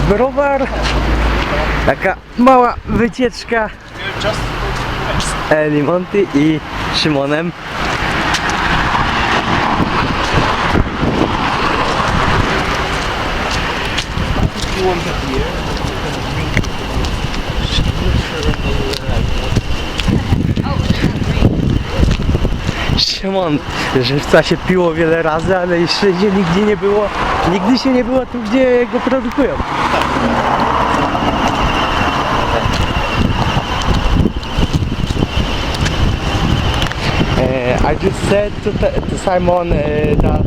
Browar. Taka mała wycieczka Eli, Monty i Szymonem. Szymon, żywca się piło wiele razy, ale jeszcze nigdy nie było, nigdy się nie było tu, gdzie go produkują. I just said to Simon that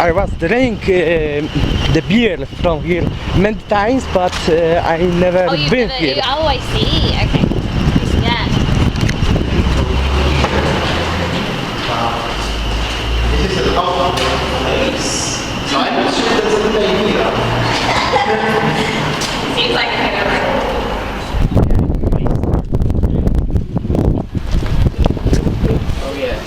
I was drink the beer from here many times, but I never been here. Oh, I see. Okay. Yeah. This is a lot of place. So I'm not sure that's a good idea. Seems like a good idea. Oh yeah.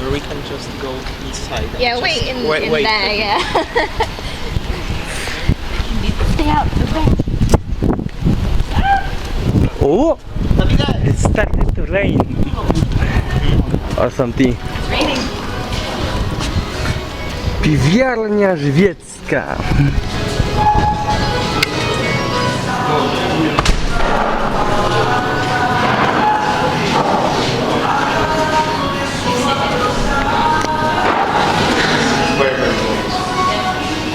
Or we can just go inside. Yeah, wait in there, wait. yeah. Stay out the way. Oh, it started to rain or something. It's raining. Piwiarnia żywiecka.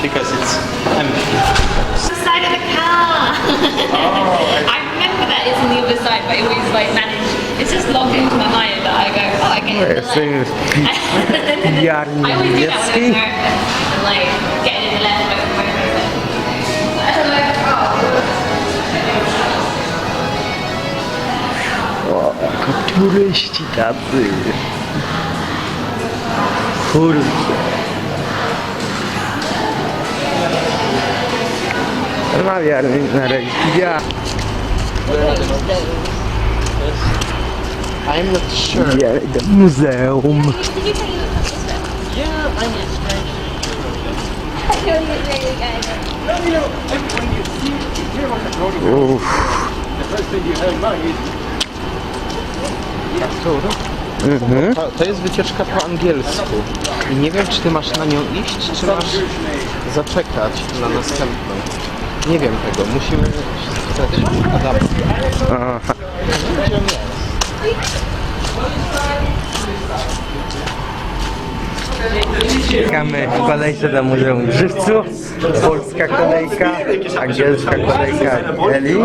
Because it's empty. The side of the car. I remember that it's on the other side, but it was like managed. It's just logged into my mind that I go, oh, I get it. I always do that when I'm in America. And like getting in the left foot. I don't know. O, turyści tacy. Kurde. Na razie. I'm not sure. Ja idę do muzeum. Did you take it this way? Yeah, I'm not sure. I know you're really good. When you hear what the photograph, the first thing you have in mind is To jest wycieczka po angielsku. I nie wiem, czy ty masz na nią iść, czy masz zaczekać na następną. Nie wiem tego, musimy się spytać Adama. Aha. Czekamy w kolejce do Muzeum w Żywcu. Polska kolejka, angielska kolejka Eli.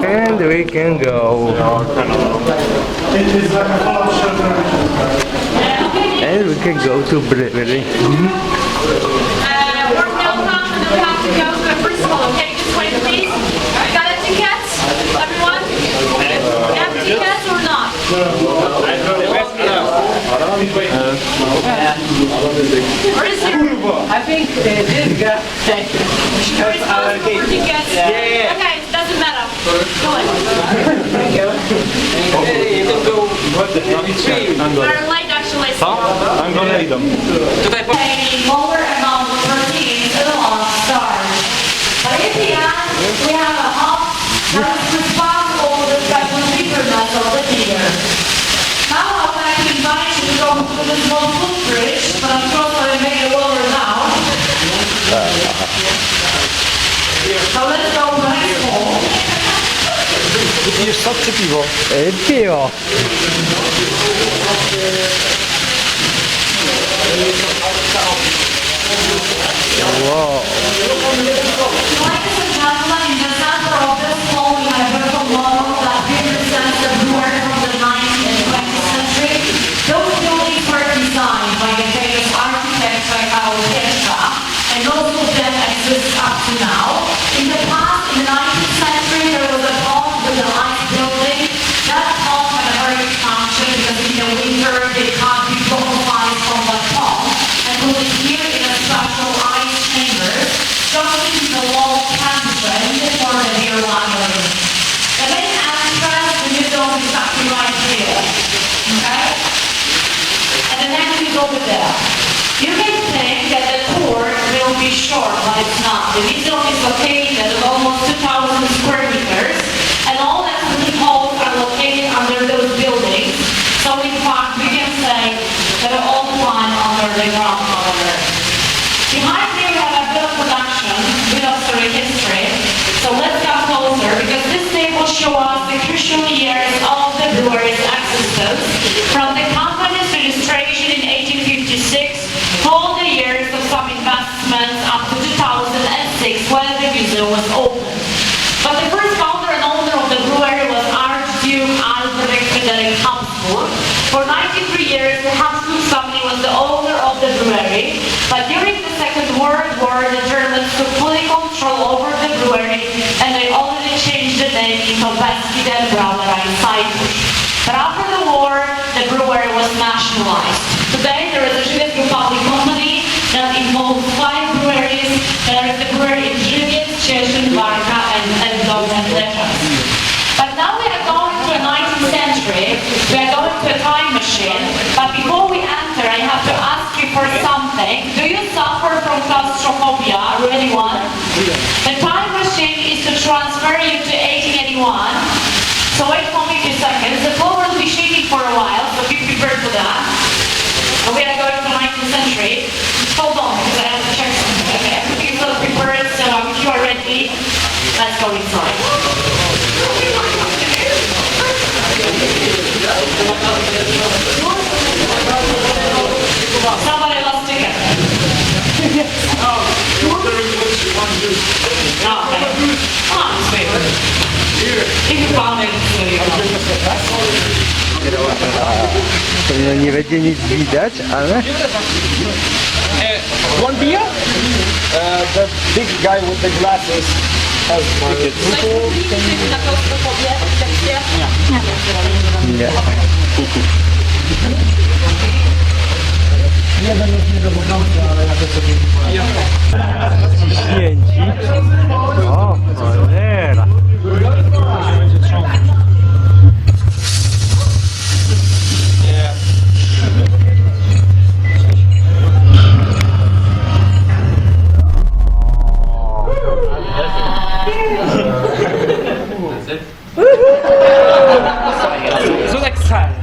And we can go. And we can go to brewery. We're downtown and we have to go to a principal. Okay, just wait please. Got a ticket? Everyone? You have tickets or not? Where is your... I think this guy has our for tickets? Yeah. Okay, doesn't matter. Go on. Thank you. You can go. We're late actually. I'm gonna eat them. A lower amount of protein to the long start. But in the end, we have a hub that is responsible for the special bitterness of the beer. Now I would like to invite you to go to the small food bridge, but of course I made it lower now. So let's go next home. Pijesz sok czy piwo? Piwo. Wow. Ladies and gentlemen, in the center of this hall we have a beautiful model that represents the brewer from the 19th and 20th century. Those buildings were designed by the famous architect Wycieczka, and most of them exist up to now. In the past, in the 19th century, there was a pond with a nice building. That pond had a very big function because in the winter they can't be ice from that pond. And put it here in The museum is located at almost 2,000 square meters, and all exhibit halls are located under those buildings. So in fact, we can say that they're all the time under the ground floor. Behind me we have a bit of production, a bit of history. So let's come closer, because this table shows us the crucial years of the brewery's existence, from the company's registration in 1856, all the years of some investments up to 2006, when the museum was opened. But the first founder and owner of the brewery was Archduke Albrecht Frederick Habsburg. For 93 years, the Habsburg family was the owner of the brewery, but during the Second World War, the Germans took fully control over the brewery, and they already changed the name into Westfalen Brauerei Cyprus. But after the war, the brewery was nationalized. Today, there is a Żywiec public company that involves 5 breweries. There is the brewery in Żywiec, Cieszyn, Warka, and Leszno. But now we are going to the 19th century. We are going to a time machine. But before we enter, I have to ask you for something. Do you suffer from claustrophobia, anyone? The time machine is to transfer you to 1881. So wait for me 2 seconds. The floor will be shaking for a while, so be prepared for that. And we are going to the 19th century. Just hold on, because I have to check something. Okay, everything is well prepared, so if you are ready, let's go inside. Somebody lost ticket. If you found it, No nie będzie nic widać, ale... One beer? The big guy with the glasses has tickets. Nie. Ciśnięci. O, cholera. So next time.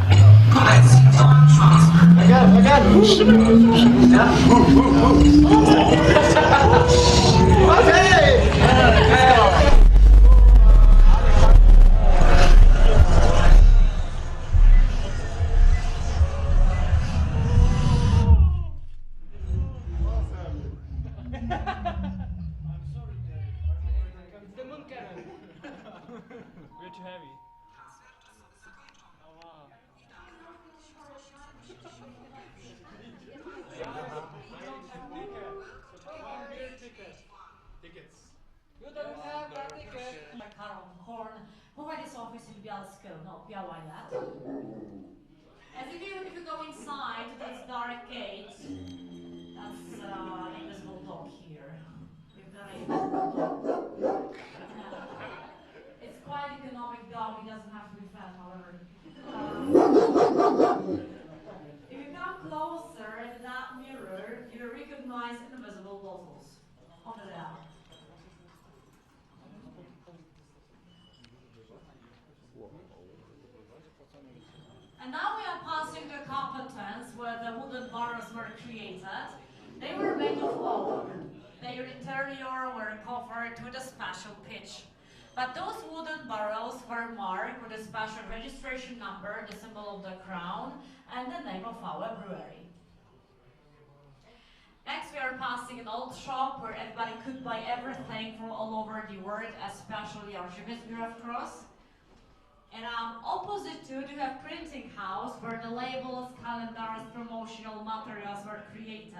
We're too heavy. Horn, who had his office in Bielsko, not Białajat. As if you go inside this dark gate, that's an invisible dog here. We've got an invisible dog. It's quite economic dog, he doesn't have to be fed, however. If you come closer to that mirror, you recognize invisible bottles. Over there. And now we are passing the competence where the wooden barrels were created. They were made of oak. Their interior were covered with a special pitch. But those wooden barrels were marked with a special registration number, the symbol of the crown, and the name of our brewery. Next we are passing an old shop where everybody could buy everything from all over the world, especially our Żywiec cross. And opposite to it, you have printing house where the labels, calendars, promotional materials were created.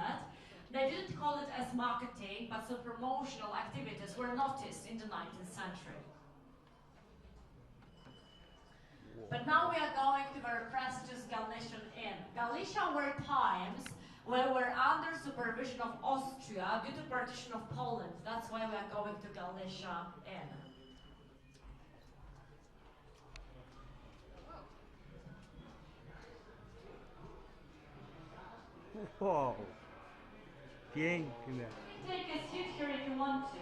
They didn't call it as marketing, but some promotional activities were noticed in the 19th century. But now we are going to very prestigious Galician Inn. Galicia were times when we were under supervision of Austria due to partition of Poland. That's why we are going to Galicia Inn. Wow. Piękne. take a seat here if you want to.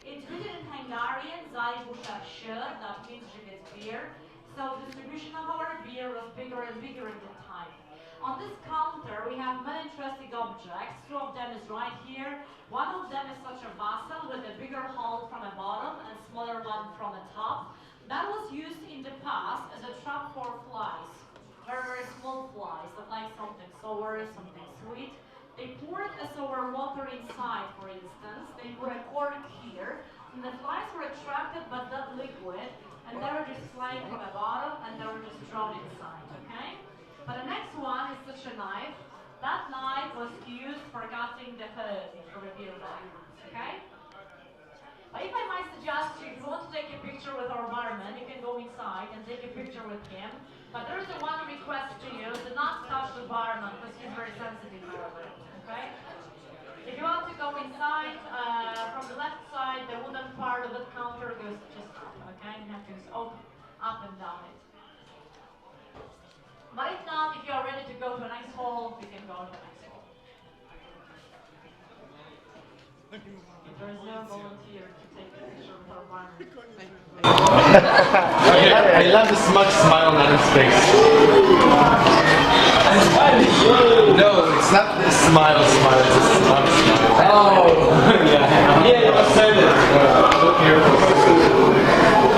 It's written in Hungarian, Zajbusa, that means Żywiec beer. So distribution of our beer was bigger and bigger at the time. On this counter we have many interesting objects. Two of them is right here. One of them is such a vessel with a bigger hole from the bottom and smaller one from the top. That was used in the past as a trap for flies. Very, very small flies that like something sour, something sweet. They poured a sour water inside, for instance. They put a cork here, and the flies were attracted by that liquid, and they were just flying from the bottom, and they were just thrown inside, okay? But the next one is such a knife. That knife was used for cutting the herd from a beer bottle, okay? But if I might suggest you, if you want to take a picture with our barman, you can go inside and take a picture with him. But there is a one request to you, do not touch the barman, because he's very sensitive over it, okay? If you want to go inside, from the left side, the wooden part of the counter goes just up, okay? You have to go up and down it. But if not, if you are ready to go to a nice hall, you can go to a nice hall. If there is no volunteer to take a picture with our barman. I love the smug smile on his face. No, it's not the smile, it's a smug smile. Oh, yeah, I said it. Look here.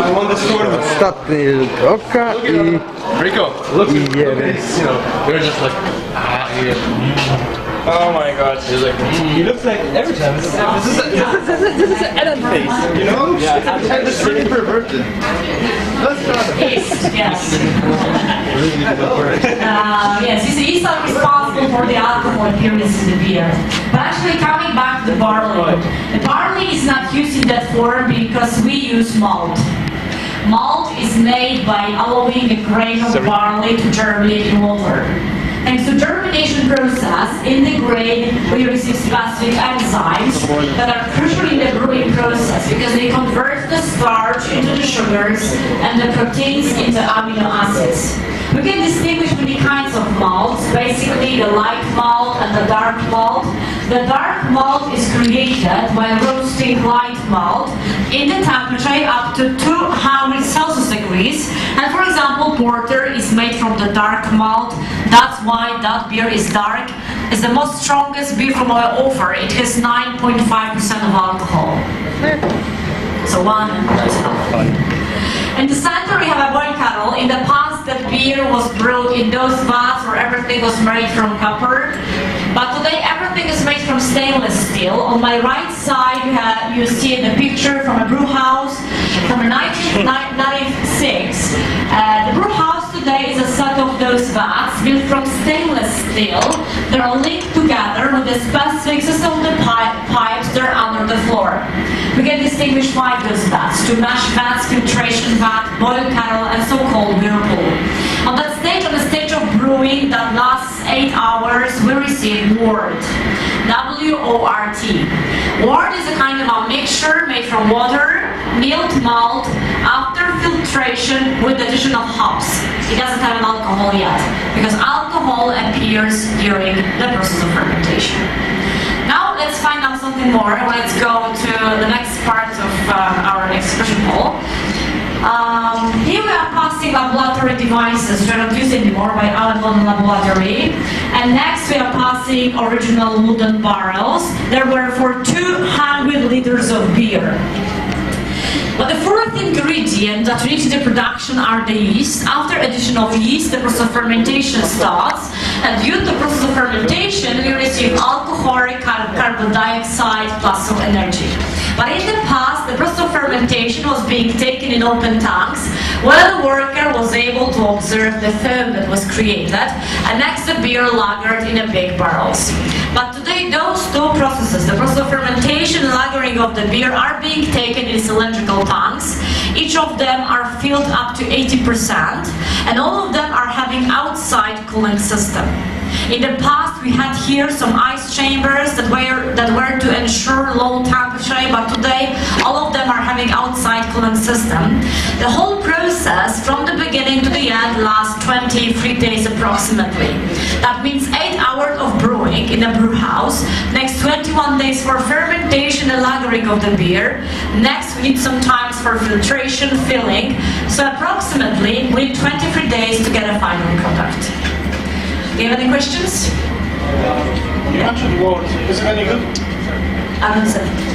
I won this tournament. Ostatni oka i Rico, look jemy. at this, you know, they're just like, Oh my god. he's like, He looks like every time. This is an Ellen face, you know? yeah, and it's really perverted. Let's try Yes, yes. Yes, he's not responsible for the alcohol appearance in the beer. But actually, coming back to the barley. The barley is not used in that form because we use malt. Malt is made by allowing a grain of barley to germinate in water. Thanks to germination process, in the grain we receive specific enzymes that are crucial in the brewing process because they convert the starch into the sugars and the proteins into amino acids. We can distinguish many kinds of malts, basically the light malt and the dark malt. The dark malt is created by roasting light malt in the temperature up to 200 Celsius degrees. And for example, porter is made from the dark malt. That's why that beer is dark. It's the most strongest beer from our offer. It has 9.5% of alcohol. So one and that's enough. In the center we have a boil kettle. In the past the beer was brewed in those vats where everything was made from copper. But today everything is made from stainless steel. On my right side you see the picture from a brew house from 1996. The brew house today is a set of those vats built from stainless steel. They are linked together with a specific system of the pipes that are under the floor. We can distinguish 5 those vats: to mash vats, filtration vat, boil kettle, and so-called whirlpool. On the stage of brewing that lasts 8 hours, we receive wort. W-O-R-T. Wort is a kind of a mixture made from water, milled malt, after filtration with the addition of hops. It doesn't have an alcohol yet, because alcohol appears during the process of fermentation. Now let's find out something more. Let's go to the next part of our exhibition hall. Here we are passing laboratory devices which are not used anymore by our modern laboratory. And next we are passing original wooden barrels. There were for 200 liters of beer. But the fourth ingredient that we need to the production are the yeast. After addition of yeast, the process of fermentation starts. And due to the process of fermentation, we receive alcoholic carbon dioxide plus some energy. But in the past, the process of fermentation was being taken in open tanks, where the worker was able to observe the foam that was created, and next the beer lagered in a big barrels. But today, those two processes, the process of fermentation and lagering of the beer, are being taken in cylindrical tanks. Each of them are filled up to 80%, and all of them are having outside cooling system. In the past, we had here some ice chambers that were to ensure low temperature, but today all of them are having outside cooling system. The whole process, from the beginning to the end, lasts 23 days approximately. That means 8 hours of brewing in a brew house. Next 21 days for fermentation and lagering of the beer. Next, we need some time for filtration, filling. So approximately, we need 23 days to get a final product. Do you have any questions? You mentioned wort. Is it any good?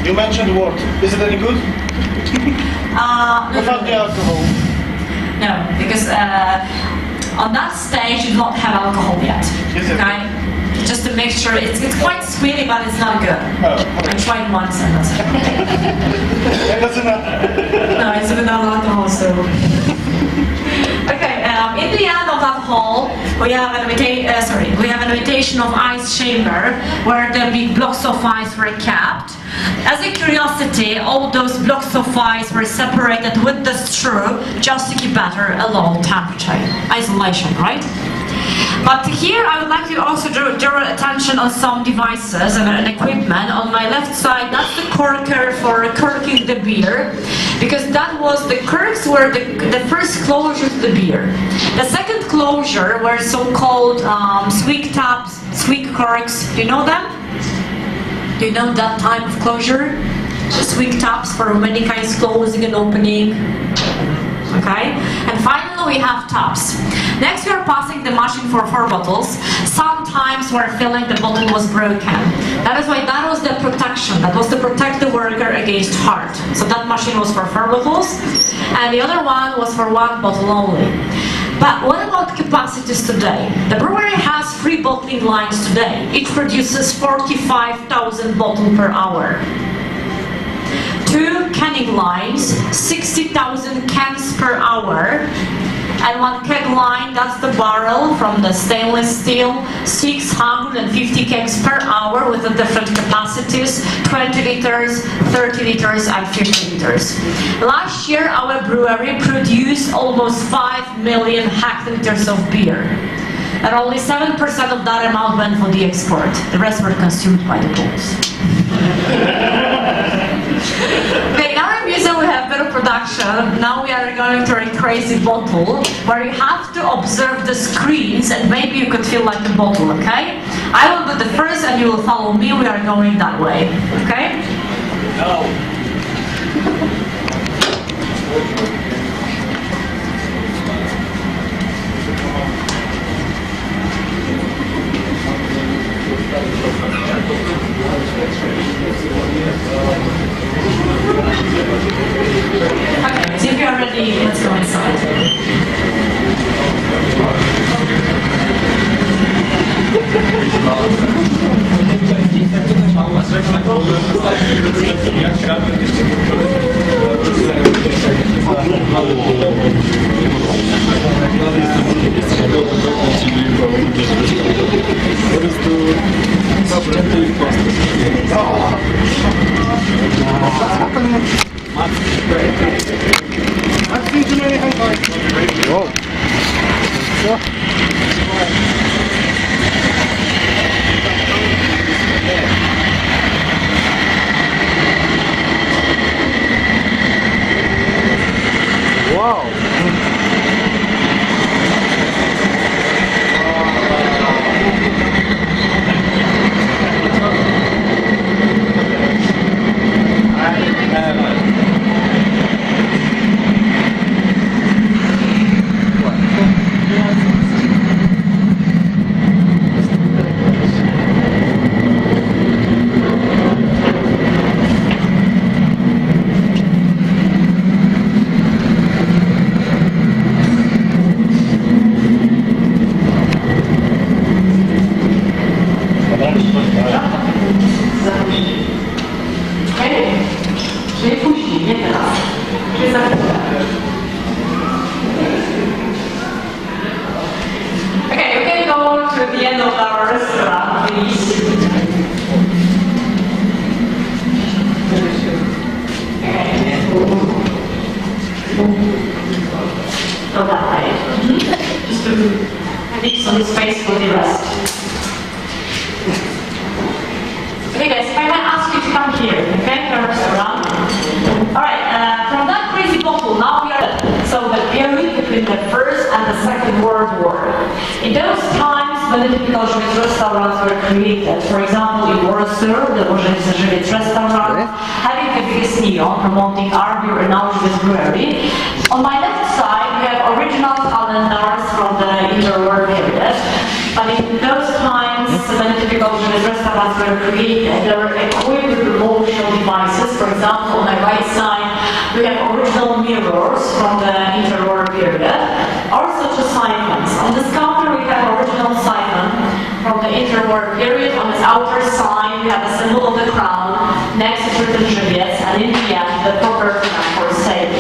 You mentioned wort. Is it any good? Without the alcohol? No, because on that stage you do not have alcohol yet. Is it? Okay? Just to make sure, it's quite sweet, but it's not good. Oh, I tried once and that's it. that's enough. No, it's without alcohol, so. Okay, in the end of that hall, we have an invitation of ice chamber where the big blocks of ice were kept. As a curiosity, all those blocks of ice were separated with the straw just to keep better a low temperature. Isolation, right? But here I would like to also draw attention on some devices and equipment. On my left side, that's the corker for corking the beer, because that was the corks were the first closure to the beer. The second closure were so-called swig taps, swig corks. Do you know them? Do you know that type of closure? Swig taps for many kinds of closing and opening. Okay, and finally we have taps. Next we are passing the machine for 4 bottles. Sometimes we're filling the bottle was broken. That is why that was the protection. That was to protect the worker against heart. So that machine was for 4 bottles, and the other one was for 1 bottle only. But what about capacities today? The brewery has 3 bottling lines today. Each produces 45,000 bottles per hour. 2 canning lines, 60,000 cans per hour, and 1 keg line, that's the barrel from the stainless steel, 650 kegs per hour with the different capacities, 20 liters, 30 liters, and 50 liters. Last year, our brewery produced almost 5 million hectoliters of beer. And only 7% of that amount went for the export. The rest were consumed by the Poles. Okay, in our museum we have better production. Now we are going to a crazy bottle where you have to observe the screens and maybe you could feel like a bottle, okay? I will do the first and you will follow me. We are going that way, okay? No. Okay, so if you are ready, let's go inside. Wow! Okay, we can go to the end of our restaurant, please. Go that way. Just to leave some space for the rest. Okay guys, if I might ask you to come here, okay? Turn around. Alright, from that crazy bottle, now we are so the period between the First and the Second World War. In those times, many typical restaurants were created. For example, in Warsaw, the Żywiec restaurant, having the biggest neon, promoting our beer and now Żywiec brewery. On my left side, we have original calendars from the interwar period. But in those times, many typical restaurants were created. They were equipped with promotional devices. For example, on the right side, we have original mirrors from the interwar period, or such as siphons. On this counter, we have original siphon from the interwar period. On its outer side, we have a symbol of the crown. Next is written Żywiec, and in the end, the proper term for sale.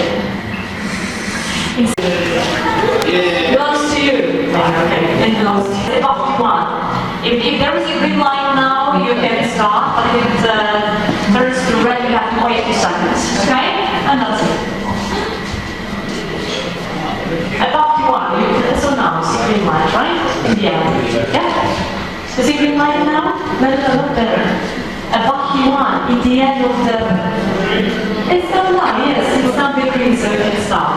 Belongs to you. Okay, it belongs to you. Above one. If there is a green light now, you can start, but if it turns to red, you have to wait 2 seconds. Okay? And that's it. Above one. So now, see green light, right? Yeah. Yeah? Is it green light now? No, better. Above one, in the end of the... It's not light, yes. It's not the green, so you can start.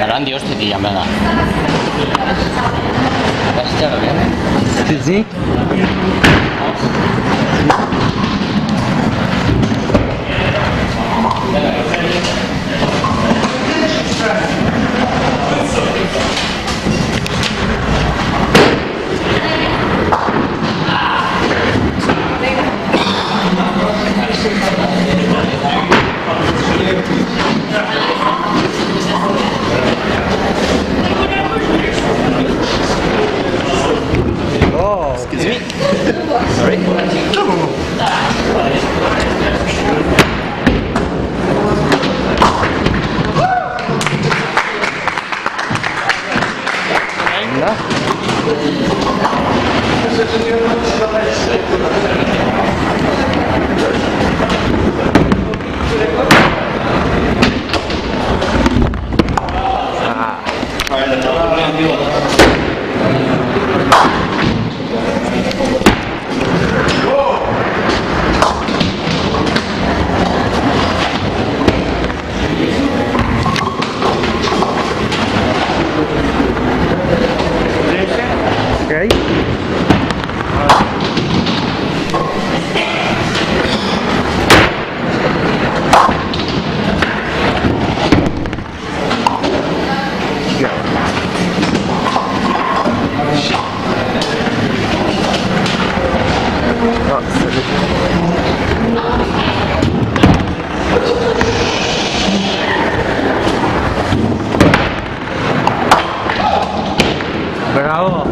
Randy, hostia, tía, venga. ¿Has echado bien? Sí. Oh, excuse me. Sorry. Okay. Brawo!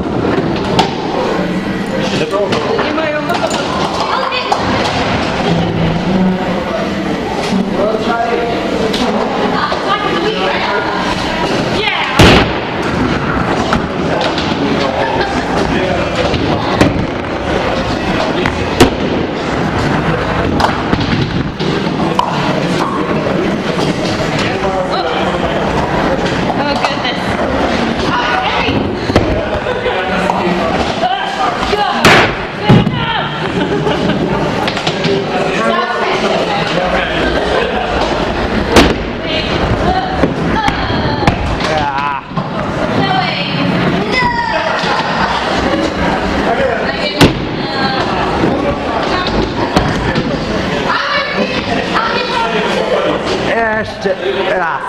Jeszcze raz.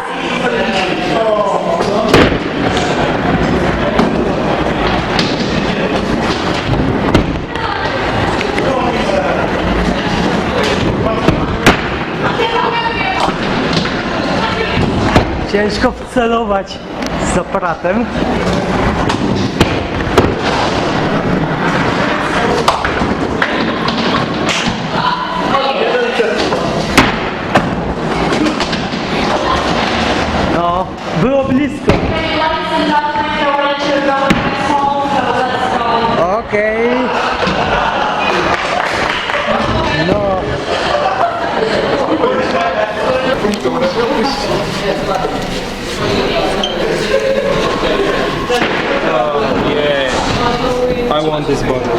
Ciężko wcelować z aparatem. No, było blisko. Okej. I want this bottle.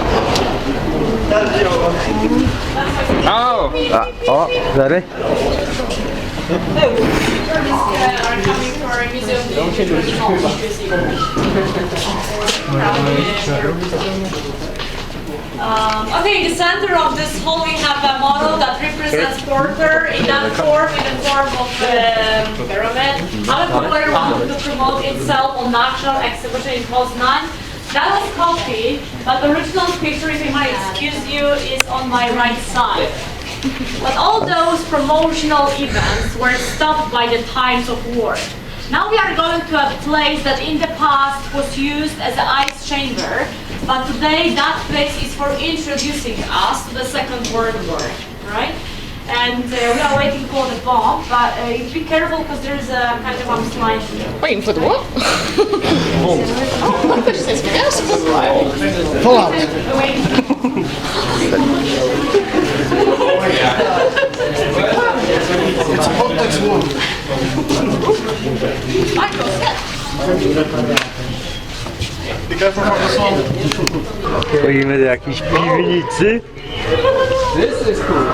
Oh! O, sorry. Are coming for a museum. Okay, the center of this hall we have a model that represents Porter in that form, in the form of pyramid. However, Porter wanted to promote itself on national exhibition in Poznan. That was copied, but the original picture, if I might excuse you, is on my right side. But all those promotional events were stopped by the times of war. Now we are going to a place that in the past was used as an ice chamber, but today that place is for introducing us to the Second World War, right? And we are waiting for the bomb, but be careful because there's a kind of slide. Waiting for the what? Oh, this is gas. Pull out. It's a complex one. Be careful for the song. Stoimy do jakiejś piwnicy. This is cool.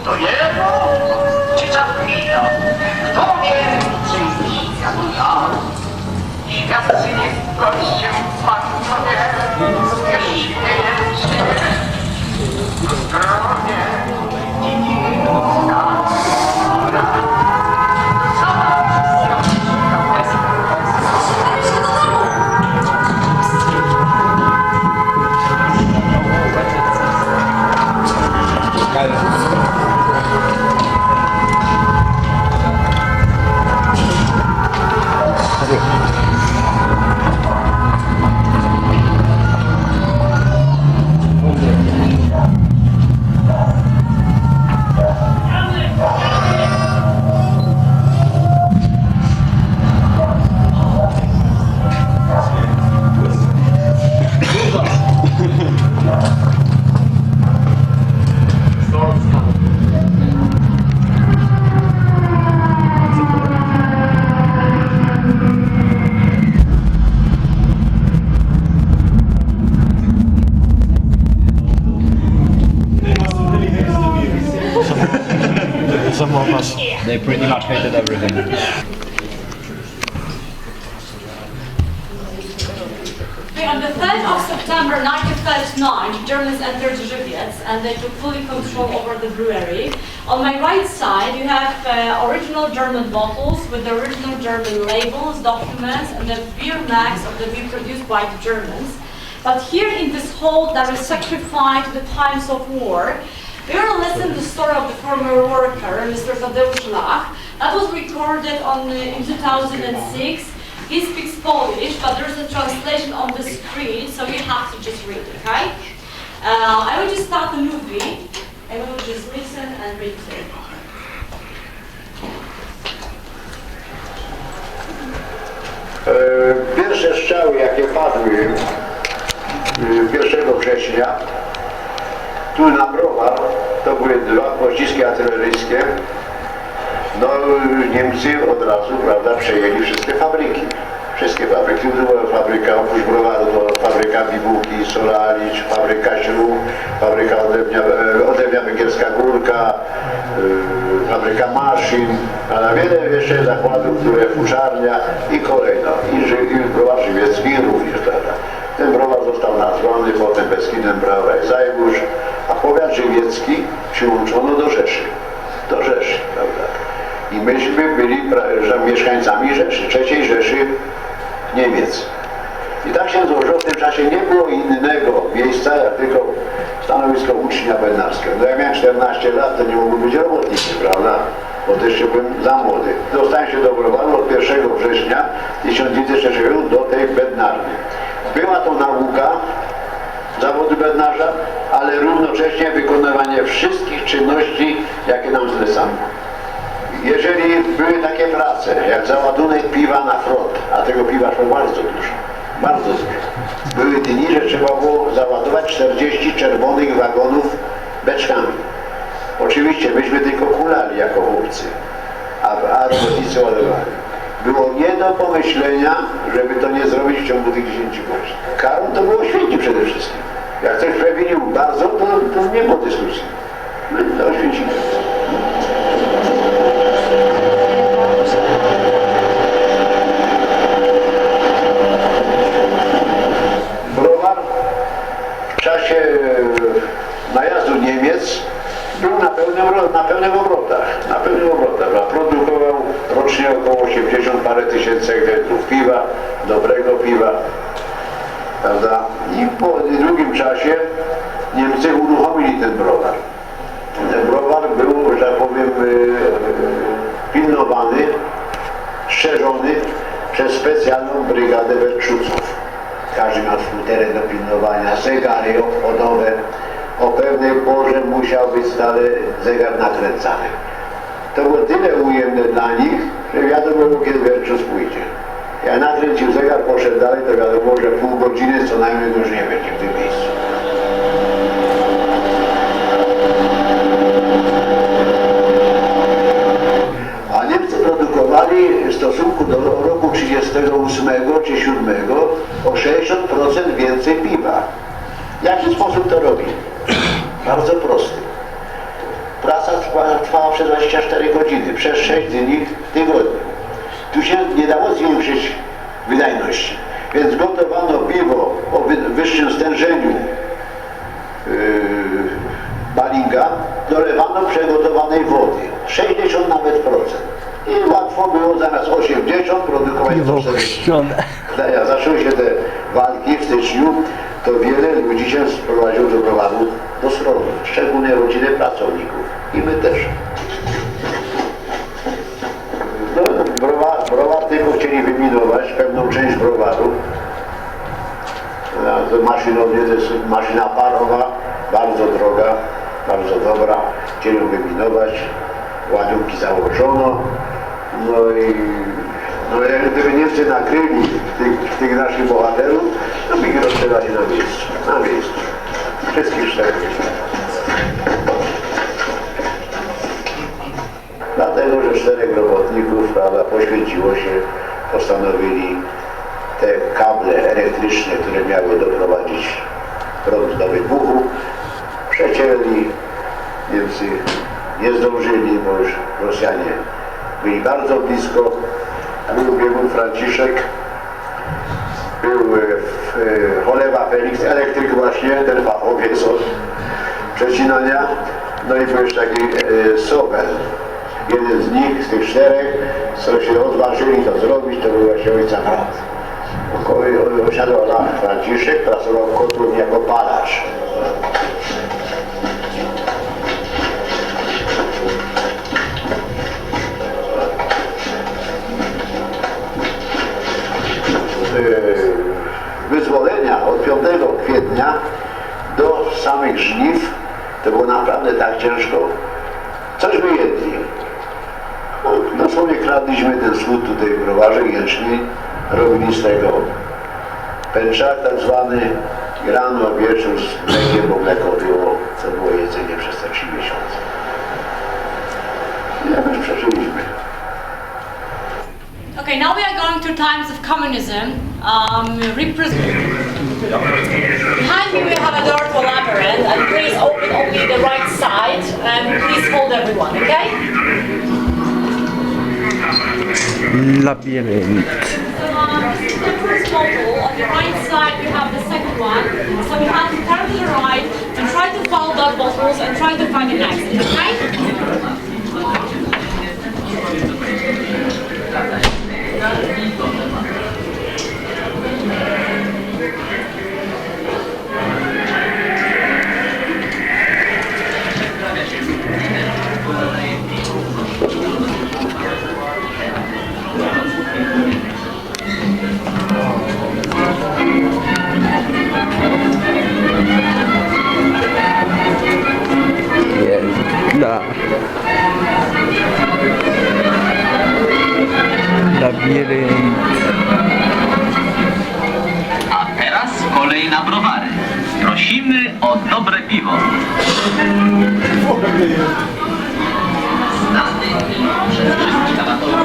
To jedno, czy zapomina, kto więcej jak ja. Świadcy gościem panowie, jeśli nie jest zdrowie i They pretty much hated everything. On the 3rd of September 1939, Germans entered Żywiec and they took fully control over the brewery. On my right side, you have original German bottles with the original German labels, documents, and the beer mags of the beer produced by the Germans. But here in this hall, that is sacrificed to the times of war. We will listen to the story of the former worker, Mr. Tadeusz Lach. That was recorded in 2006. He speaks Polish, but there's a translation on the screen, so you have to just read it, okay? I will just start the movie, and we will just listen and read it. Pierwsze strzały, jakie padły 1 września, tu na browar, to były 2 pociski artyleryjskie. No Niemcy od razu, prawda, przejęli wszystkie fabryki. Wszystkie fabryki. Tu była fabryka, oprócz browaru, to fabryka bibułki, Solalicz, fabryka śrub, fabryka odewnia Węgierska Górka, fabryka maszyn, a wiele jeszcze zakładów, które fuszarnia i kolejno. I browar żywiecki również, prawda. Ten browar został nazwany potem Beskidem Brauerei Zajbusz, a powiat żywiecki przyłączono do Rzeszy. Do Rzeszy, prawda. I myśmy byli mieszkańcami Rzeszy, III Rzeszy Niemiec. I tak się złożyło, w tym czasie nie było innego miejsca, jak tylko stanowisko ucznia bednarskiego. No ja miałem 14 lat, to nie mogłem być robotnikiem, prawda? Bo jeszcze byłem za młody. Dostałem się do browaru od 1 września 1903 do tej bednarni. Była to nauka zawodu bednarza, ale równocześnie wykonywanie wszystkich czynności, jakie nam zlecano. jeżeli były takie prace, jak załadunek piwa na front, a tego piwa szło bardzo dużo, bardzo dużo. Były dni, że trzeba było załadować 40 czerwonych wagonów beczkami. Oczywiście myśmy tylko kulali jako chłopcy, a robotnicy ładowali. Było nie do pomyślenia, żeby to nie zrobić w ciągu tych 10 godzin. Karą to było święci przede wszystkim. Jak ktoś przewinił bardzo, to nie było dyskusji. My to święcimy. Browar w czasie najazdu Niemiec był na pełnych obrotach. Produkował rocznie około 80 parę tysięcy hektarów piwa, dobrego piwa, prawda? I po długim czasie Niemcy uruchomili ten browar. Ten browar był, że tak powiem, pilnowany, strzeżony przez specjalną brygadę werczuców. Każdy miał swój teren do pilnowania, zegary obchodowe. O pewnej porze musiał być stale zegar nakręcany. To było tyle ujemne dla nich, że wiadomo było, kiedy werczus pójdzie. Jak nakręcił zegar, poszedł dalej, to wiadomo, że pół godziny co najmniej już nie będzie w tym miejscu. A Niemcy produkowali w stosunku do roku 38 czy 7 o 60% więcej piwa. W jaki sposób to robili? Bardzo prosty. Praca trwała przez 24 godziny, przez 6 dni w tygodniu. Tu się nie dało zwiększyć wydajności. Więc gotowano piwo o wyższym stężeniu balinga, dolewano przegotowanej wody. 60 nawet procent. I łatwo było zamiast 80 produkować 140. Jak zaczęły się te walki w styczniu, to wiele ludzi się sprowadziło do browaru do schronu, szczególnie rodziny pracowników. I my też. No, browar tylko chcieli wyminować pewną część browaru. Maszynownie to jest maszyna parowa, bardzo droga, bardzo dobra. Chcieli ją wyminować, ładunki założono. No jak gdyby Niemcy nakryli tych naszych bohaterów, to by ich rozstrzelali na miejscu. Wszystkich 4. Dlatego, że 4 robotników, prawda, poświęciło się, postanowili te kable elektryczne, które miały doprowadzić prąd do wybuchu, przecięli. Niemcy nie zdążyli, bo już Rosjanie byli bardzo blisko. Był biegun Franciszek, był Cholewa Felix, elektryk właśnie, ten fachowiec od przecinania. No i był jeszcze taki Sobel. Jeden z nich, z tych 4, co się odważyli to zrobić, to był właśnie ojca brat. Osiadł Franciszek, pracował w kotłowni jako palacz. Wyzwolenia od 5 kwietnia do samych żniw to było naprawdę tak ciężko. Cośmy jedli. No, dosłownie kradliśmy ten słód tutaj w browarze, jęczmień, robili z tego pęczak tak zwany, i rano, wieczór z mlekiem, bo mleko było, to było jedzenie przez te 3 miesiące. I jakoś przeżyliśmy. Okay, now we are going to times of communism. Behind me we have a door to a labyrinth, and please open only the right side, and please hold everyone, okay? Labirynt. This is the first model. On the right side we have the second one. So we have to turn to the right and try to follow the bottles and try to find an exit, okay? feeling. A teraz kolej na browary. Prosimy o dobre piwo. Znany przez wszystkich amatorów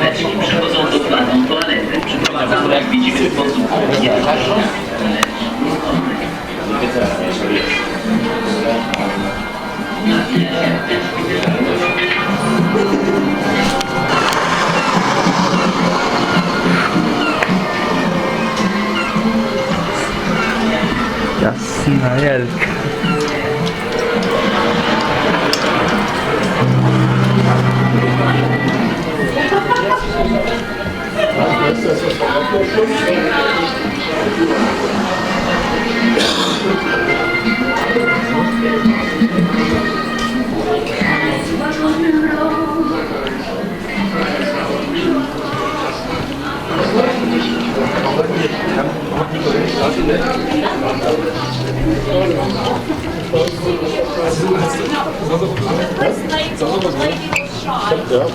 Leci przychodzą do planu toalety. Przyprowadzamy, jak widzimy, w sposób nieważny. Jasna jelka.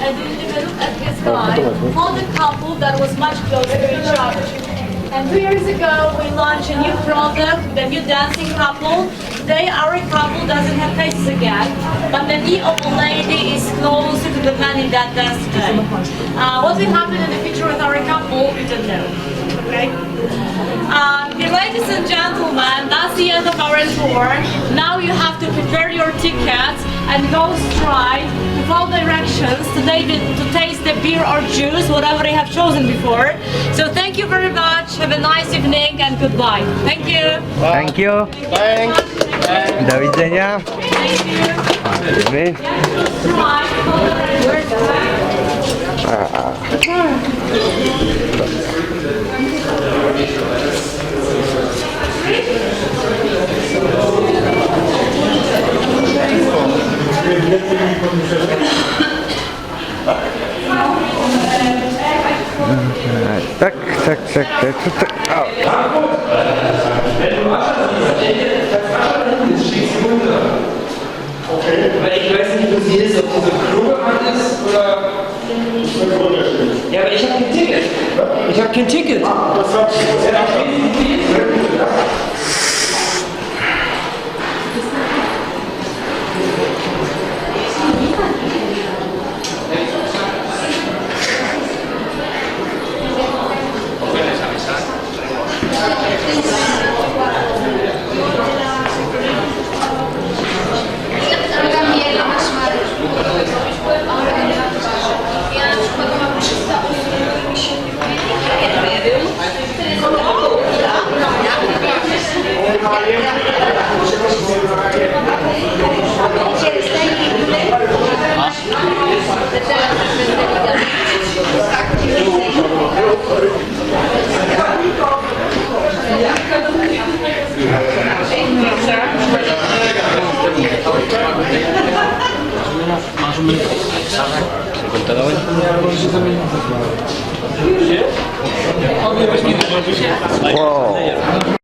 And if you look at this guy, found a couple that was much closer to each other. And 2 years ago, we launched a new product with a new dancing couple. Today, our couple doesn't have faces again, but the knee of a lady is closer to the man in that dance today. What will happen in the future with our couple, we don't know. Okay? Ladies and gentlemen, that's the end of our tour. Now you have to prepare your tickets and go straight to all directions today to taste the beer or juice, whatever you have chosen before. So thank you very much. Have a nice evening and goodbye. Thank you. Thank you. Thanks. Do widzenia. Thank you. Idziemy. Tak. O. Weil ich weiß nicht, wo sie ist, ob sie so kluge Mann ist oder... Ja, aber ich habe kein Ticket. Ich habe kein Ticket. Wow.